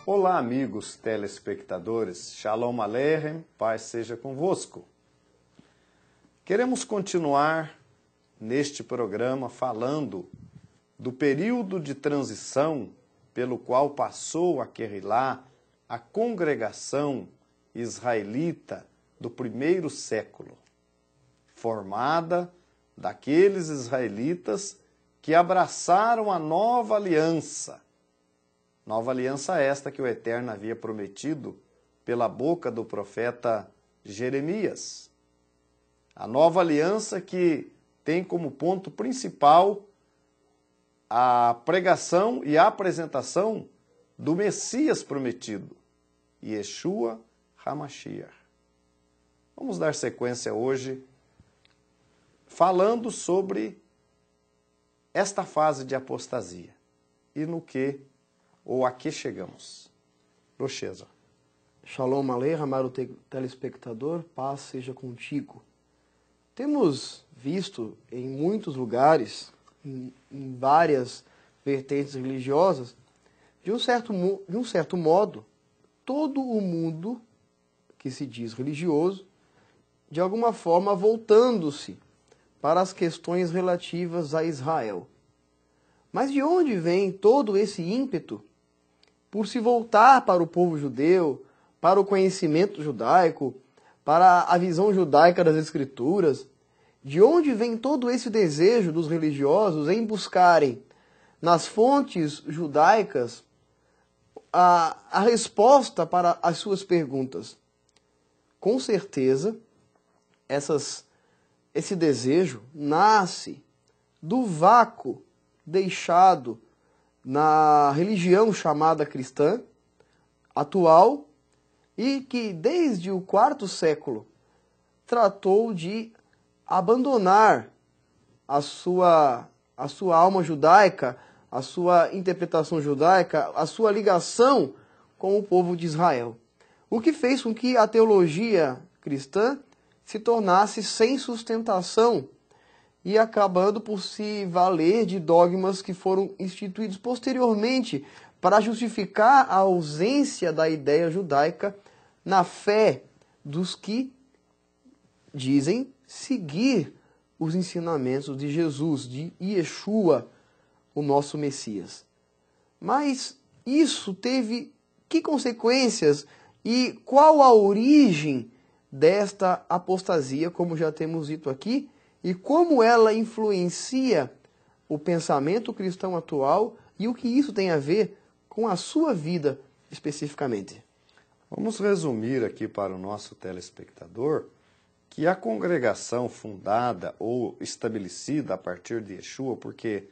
Olá, amigos telespectadores. Shalom Aleichem, paz seja convosco. Queremos continuar neste programa falando do período de transição pelo qual passou a Kehilá, a congregação israelita do primeiro século, formada daqueles israelitas que abraçaram a nova aliança. Nova aliança esta que o Eterno havia prometido pela boca do profeta Jeremias. A nova aliança que tem como ponto principal a pregação e a apresentação do Messias prometido, Yeshua HaMashiach. Vamos dar sequência hoje falando sobre esta fase de apostasia e no que ou a que chegamos. Rocheza. Shalom Aleichem, amado telespectador, paz seja contigo. Temos visto em muitos lugares, em várias vertentes religiosas, de um certo modo, todo o mundo que se diz religioso, de alguma forma voltando-se para as questões relativas a Israel. Mas de onde vem todo esse ímpeto por se voltar para o povo judeu, para o conhecimento judaico, para a visão judaica das Escrituras? De onde vem todo esse desejo dos religiosos em buscarem nas fontes judaicas a resposta para as suas perguntas? Com certeza, esse desejo nasce do vácuo deixado na religião chamada cristã atual e que desde o quarto século tratou de abandonar a sua alma judaica, a sua interpretação judaica, a sua ligação com o povo de Israel. O que fez com que a teologia cristã se tornasse sem sustentação e acabando por se valer de dogmas que foram instituídos posteriormente para justificar a ausência da ideia judaica na fé dos que dizem seguir os ensinamentos de Jesus, de Yeshua, o nosso Messias. Mas isso teve que consequências e qual a origem desta apostasia, como já temos dito aqui, e como ela influencia o pensamento cristão atual e o que isso tem a ver com a sua vida especificamente. Vamos resumir aqui para o nosso telespectador que a congregação fundada ou estabelecida a partir de Yeshua, porque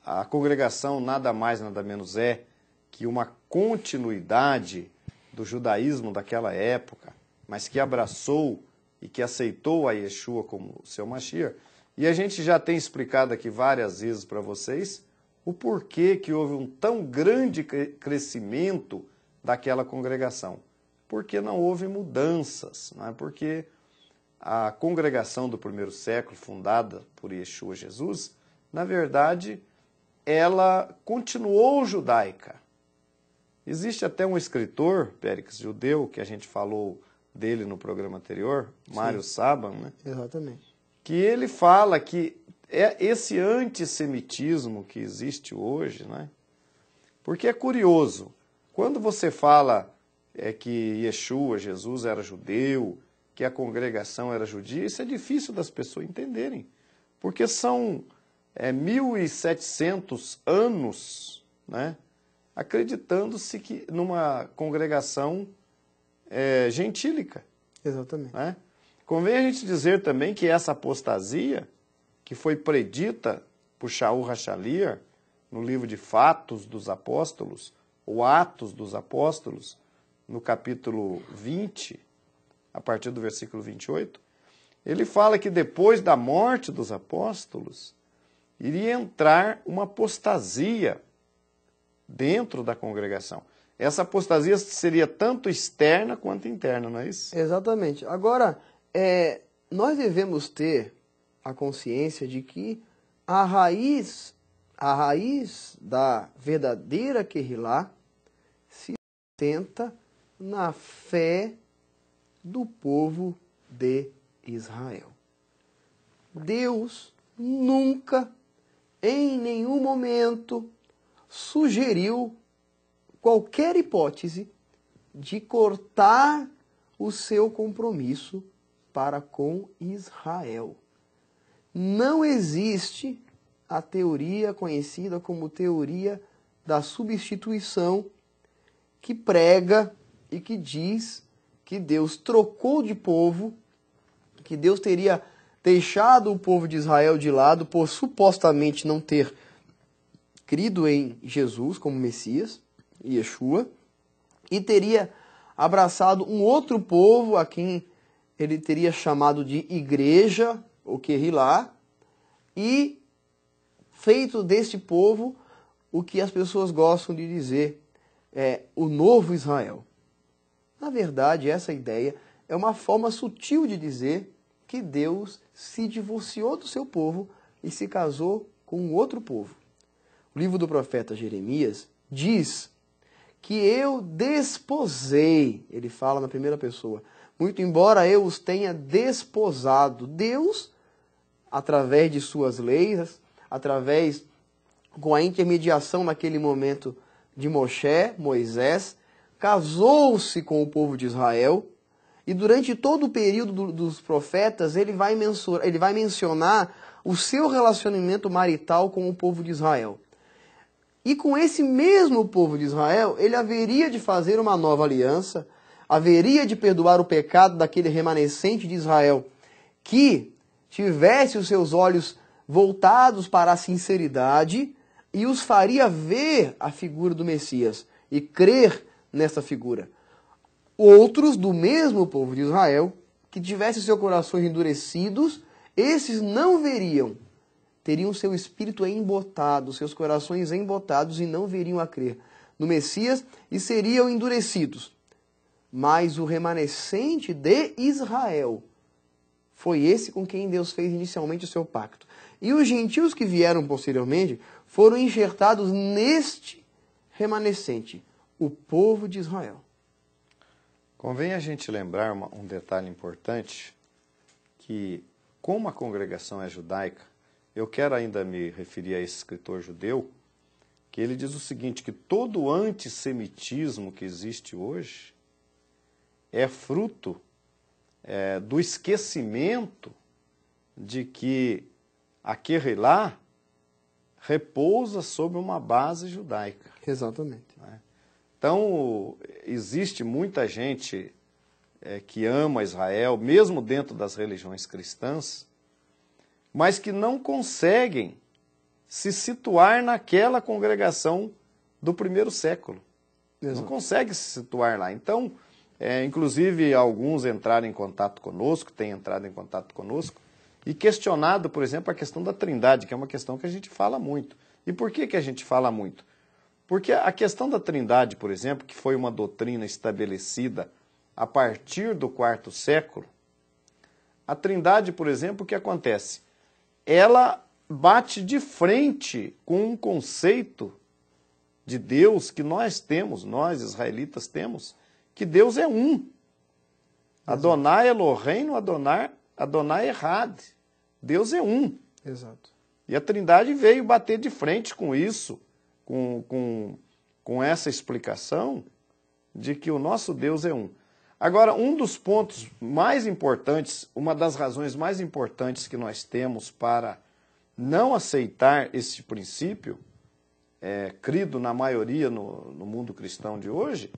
a congregação nada mais, nada menos é que uma continuidade do judaísmo daquela época, mas que abraçou e que aceitou a Yeshua como seu Mashiach. E a gente já tem explicado aqui várias vezes para vocês o porquê que houve um tão grande crescimento daquela congregação. Porque não houve mudanças, não é? Porque a congregação do primeiro século, fundada por Yeshua Jesus, na verdade, ela continuou judaica. Existe até um escritor, Périx judeu, que a gente falou dele no programa anterior, Mário Saban, né? Exatamente. Que ele fala que é esse antissemitismo que existe hoje, né? Porque é curioso, quando você fala que Yeshua, Jesus, era judeu, que a congregação era judia, isso é difícil das pessoas entenderem, porque são 1.700 anos, né, acreditando-se que numa congregação gentílica. Exatamente. Né? Convém a gente dizer também que essa apostasia, que foi predita por Shaul HaShaliar no livro de Fatos dos Apóstolos, ou Atos dos Apóstolos, no capítulo 20, a partir do versículo 28, ele fala que depois da morte dos apóstolos, iria entrar uma apostasia dentro da congregação. Essa apostasia seria tanto externa quanto interna, não é isso? Exatamente. Agora, nós devemos ter a consciência de que a raiz da verdadeira Kehilá se sustenta na fé do povo de Israel. Deus nunca, em nenhum momento, sugeriu qualquer hipótese de cortar o seu compromisso para com Israel. Não existe a teoria conhecida como teoria da substituição, que prega e que diz que Deus trocou de povo, que Deus teria deixado o povo de Israel de lado por supostamente não ter crido em Jesus como Messias, Yeshua, e teria abraçado um outro povo a quem ele teria chamado de igreja, o Querrilá, e feito deste povo o que as pessoas gostam de dizer, o novo Israel. Na verdade, essa ideia é uma forma sutil de dizer que Deus se divorciou do seu povo e se casou com um outro povo. O livro do profeta Jeremias diz que eu desposei, ele fala na primeira pessoa, muito embora eu os tenha desposado. Deus, através de suas leis, com a intermediação naquele momento de Moisés, casou-se com o povo de Israel, e durante todo o período dos profetas ele vai mencionar o seu relacionamento marital com o povo de Israel. E com esse mesmo povo de Israel, ele haveria de fazer uma nova aliança, haveria de perdoar o pecado daquele remanescente de Israel que tivesse os seus olhos voltados para a sinceridade e os faria ver a figura do Messias e crer nessa figura. Outros do mesmo povo de Israel, que tivessem seus corações endurecidos, esses não veriam, teriam seu espírito embotado, seus corações embotados e não veriam a crer no Messias e seriam endurecidos. Mas o remanescente de Israel foi esse com quem Deus fez inicialmente o seu pacto. E os gentios que vieram posteriormente foram enxertados neste remanescente, o povo de Israel. Convém a gente lembrar um detalhe importante, que como a congregação é judaica, eu quero ainda me referir a esse escritor judeu, que ele diz o seguinte, que todo o antissemitismo que existe hoje é fruto do esquecimento de que a Querrilá repousa sobre uma base judaica. Exatamente. Né? Então, existe muita gente que ama Israel, mesmo dentro das religiões cristãs, mas que não conseguem se situar naquela congregação do primeiro século. Exato. Não conseguem se situar lá. Então, inclusive, alguns entraram em contato conosco, têm entrado em contato conosco, e questionado, por exemplo, a questão da Trindade, que é uma questão que a gente fala muito. E por que a gente fala muito? Porque a questão da Trindade, por exemplo, que foi uma doutrina estabelecida a partir do quarto século, a Trindade, por exemplo, o que acontece? Ela bate de frente com um conceito de Deus que nós temos, nós israelitas temos, que Deus é um. Adonai Eloheinu, Adonai Errad. Deus é um. Exato. E a Trindade veio bater de frente com isso, com essa explicação de que o nosso Deus é um. Agora, um dos pontos mais importantes, uma das razões mais importantes que nós temos para não aceitar esse princípio, crido na maioria no mundo cristão de hoje,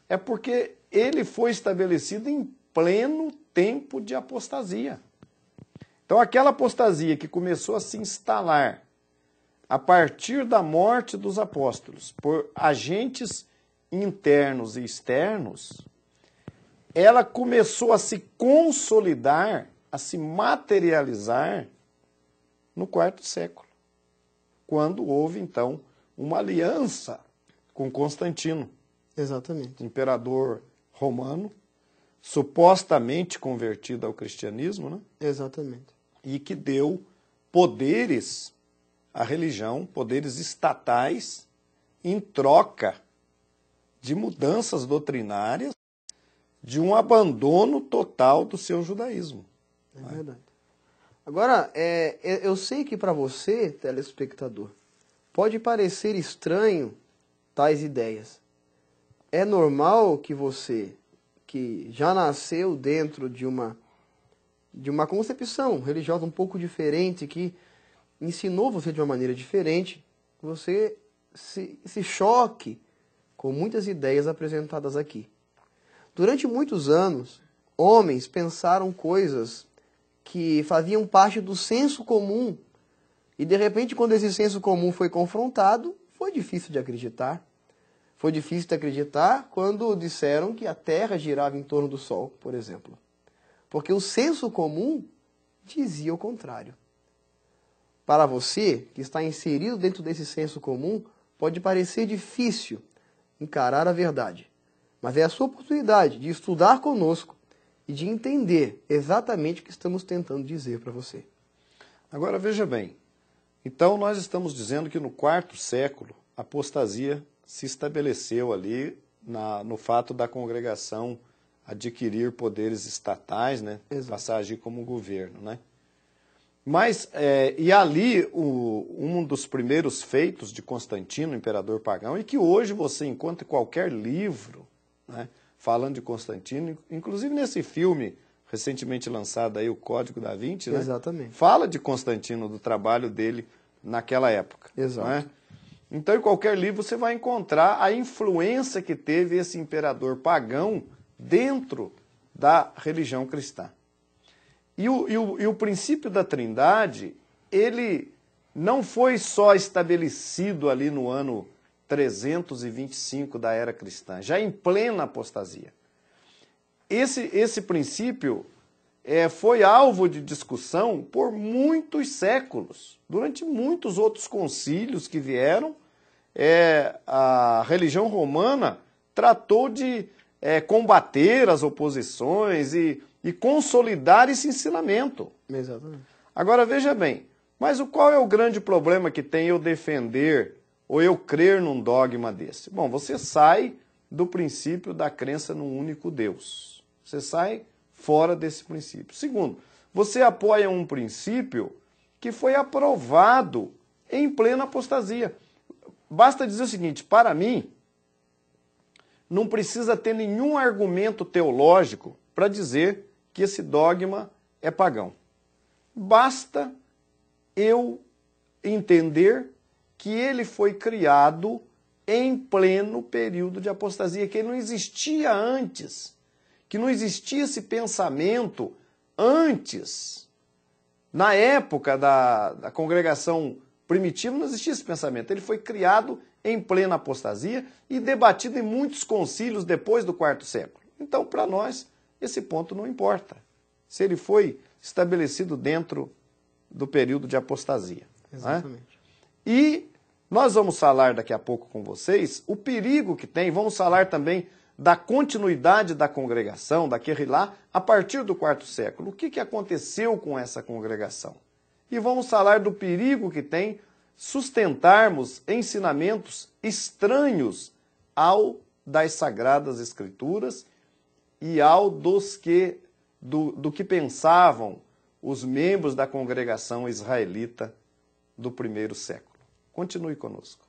é porque ele foi estabelecido em pleno tempo de apostasia. Então, aquela apostasia que começou a se instalar a partir da morte dos apóstolos por agentes internos e externos, ela começou a se consolidar, a se materializar no quarto século, quando houve, então, uma aliança com Constantino. Exatamente. Imperador romano, supostamente convertido ao cristianismo, né? Exatamente. E que deu poderes à religião, poderes estatais, em troca de mudanças doutrinárias, de um abandono total do seu judaísmo. É verdade. Agora, eu sei que para você, telespectador, pode parecer estranho tais ideias. É normal que você, que já nasceu dentro de uma concepção religiosa um pouco diferente, que ensinou você de uma maneira diferente, você se choque com muitas ideias apresentadas aqui. Durante muitos anos, homens pensaram coisas que faziam parte do senso comum, e de repente, quando esse senso comum foi confrontado, foi difícil de acreditar. Foi difícil de acreditar quando disseram que a Terra girava em torno do Sol, por exemplo. Porque o senso comum dizia o contrário. Para você, que está inserido dentro desse senso comum, pode parecer difícil encarar a verdade. Mas é a sua oportunidade de estudar conosco e de entender exatamente o que estamos tentando dizer para você. Agora, veja bem. Então, nós estamos dizendo que no quarto século, a apostasia se estabeleceu ali no fato da congregação adquirir poderes estatais, né? Passar a agir como governo, né? Mas, e ali, um dos primeiros feitos de Constantino, imperador pagão, e que hoje você encontra em qualquer livro, né, falando de Constantino, inclusive nesse filme recentemente lançado aí, o Código da Vinci, né? Exatamente. Fala de Constantino, do trabalho dele naquela época. Exato. Né? Então, em qualquer livro você vai encontrar a influência que teve esse imperador pagão dentro da religião cristã. E o princípio da Trindade, ele não foi só estabelecido ali no ano 325 da era cristã, já em plena apostasia. Esse princípio foi alvo de discussão por muitos séculos. Durante muitos outros concílios que vieram, a religião romana tratou de combater as oposições e consolidar esse ensinamento. Exatamente. Agora, veja bem, mas qual é o grande problema que tem eu defender ou eu crer num dogma desse? Bom, você sai do princípio da crença num único Deus. Você sai fora desse princípio. Segundo, você apoia um princípio que foi aprovado em plena apostasia. Basta dizer o seguinte, para mim, não precisa ter nenhum argumento teológico para dizer que esse dogma é pagão. Basta eu entender que ele foi criado em pleno período de apostasia, que ele não existia antes, que não existia esse pensamento antes. Na época da congregação primitiva não existia esse pensamento. Ele foi criado em plena apostasia e debatido em muitos concílios depois do quarto século. Então, para nós, esse ponto não importa. Se ele foi estabelecido dentro do período de apostasia. Exatamente. Né? E nós vamos falar daqui a pouco com vocês o perigo que tem, vamos falar também da continuidade da congregação, da Querrilá, a partir do quarto século. O que aconteceu com essa congregação? E vamos falar do perigo que tem sustentarmos ensinamentos estranhos ao das Sagradas Escrituras e ao do que pensavam os membros da congregação israelita do primeiro século. Continue conosco.